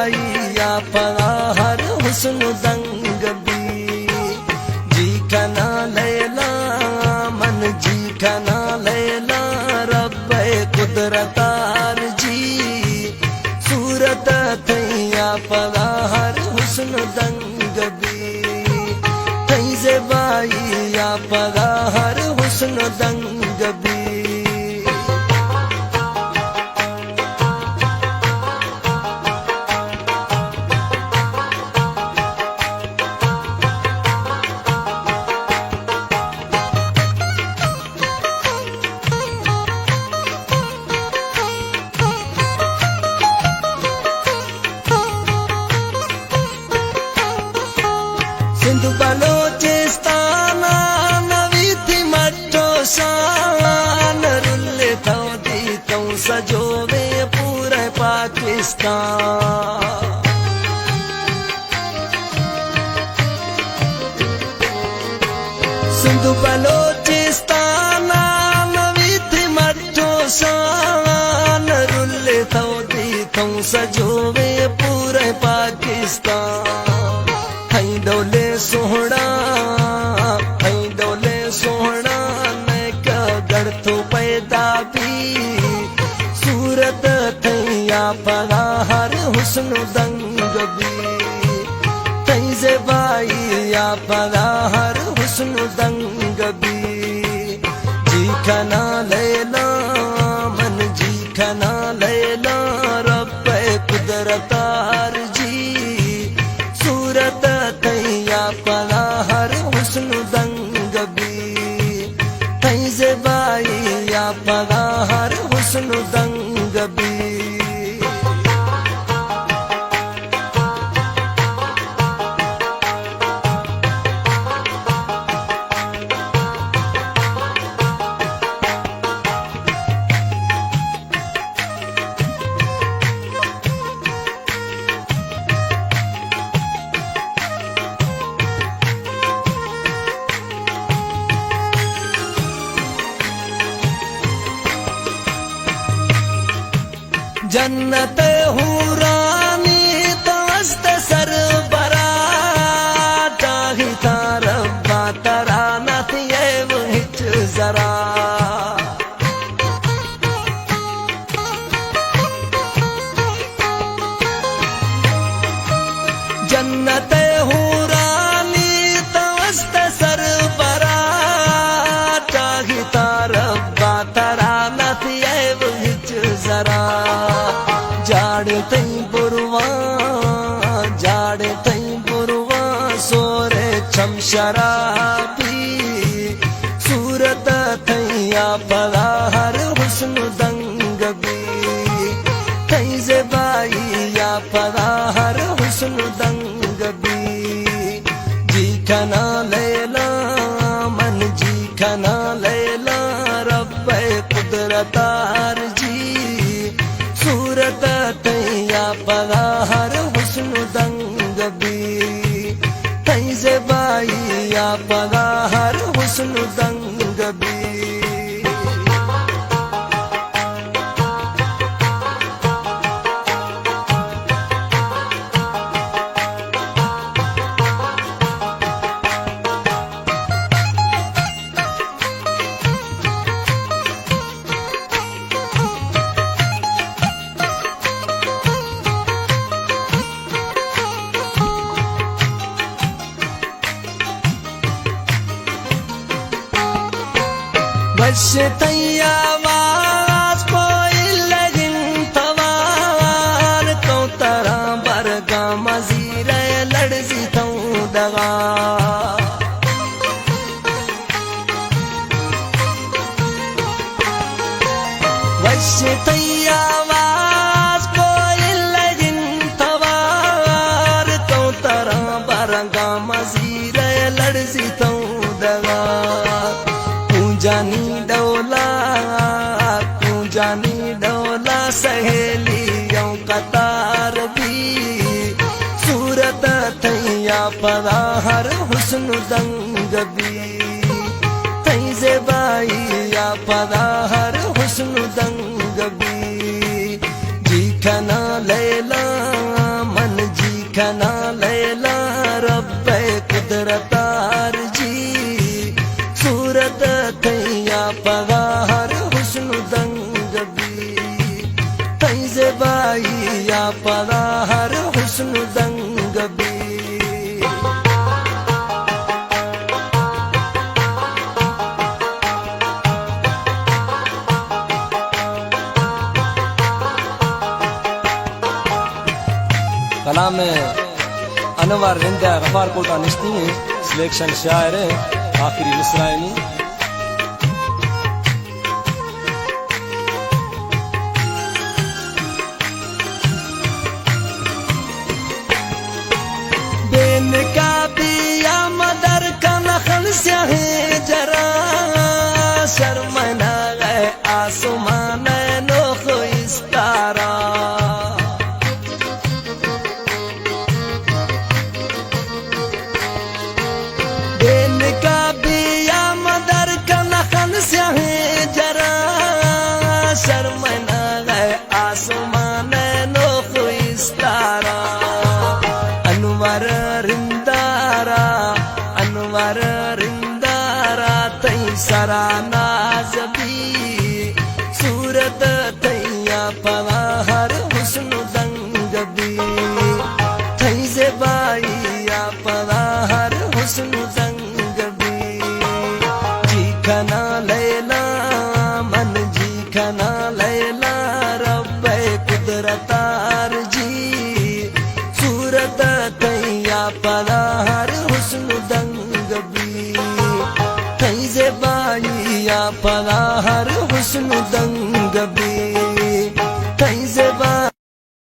by या पगा हर हुस्न दंग भी जी खना लैला मन जी खना लैला रब कुदरतार जी सूरत थैया पगा हर हुस्न दंग भी थई से बाई या पगा हर हुस्न दंग भी सिंध बलोचिस्तान नवी थी मटो शान रुल्ले थो दी तू सजोवे पूरे पाकिस्तान सिंध बलोचिस्तान नवी थी मटो शान रुल्ले थो दी तू सजोवे पूरे पाकिस्तान हई डोले सोहना मैं क्या गढ़ तो पैदा भी सूरत थैया पगा हर हुस्न दंग भी थई से बाई या पगा हर हुस्न दंग भी जी खना लैला मन जी खना लैला रब कुदरतार जी सूरत थैया पगा हर हुस्न दंग भी थई से बाई या पगा हर हुस्न दंग भी जन्नत हुरानी तवस्त सर बरा चाही रब्बा तरा नथ ये हिच जरा जन्नत हुरानी तवस्त सर बरा चाही रब्बा तरा नथ ये हिच जरा जाड़ तई बुरवा सोरे छम शराबी सूरत थैया पगा हर हुस्न दंग भी थई से बाई या पगा हर हुस्न दंग भी जी खना लैला मन जी खना लैला रब कुदरतार जी सूरत थैया पगा हर हुस्न दंग भी थई से बाई या पगा हर हुस्न दंग भी बस तैया आवाज कोई लगिन तवार तो तरह बरगा मजीर लड़जी तो दगा बस तैया आवाज कोई लगिन तवार तो तरह बरगा मजीर लड़जी तो दगा जानी डोला सहेलियों कतार भी सूरत थैया पगा हर हुस्न दंग भी थई से बाई या पगा हर हुस्न दंग भी जी खना लैला मन खना लैला रब्बे कुदरतार जी सूरत थैया पगार हुस्न दंग भी तैजे बाई या पगार हुस्न दंग भी कलाम अनवर रिंदा गफार कोटा निश्ती सिलेक्शन शायर आखिरी मिसराइनी बेन का बिया मदर का नखल से है जरा शर्मना गए आसमान नो इस्तारा शर्मना गए आसमान नो इस्तारा अनवर रिंदारा तई सरा नाज़बी सूरत तैया पगार हुस्न दंग भी थई से बाई या पगार हुस्न दंग भी जी खना लैला मन जी खना लैला रब्बे कुदरतार जी सूरत तैया पगार हुस्न दंग भी थई से बाई या पगार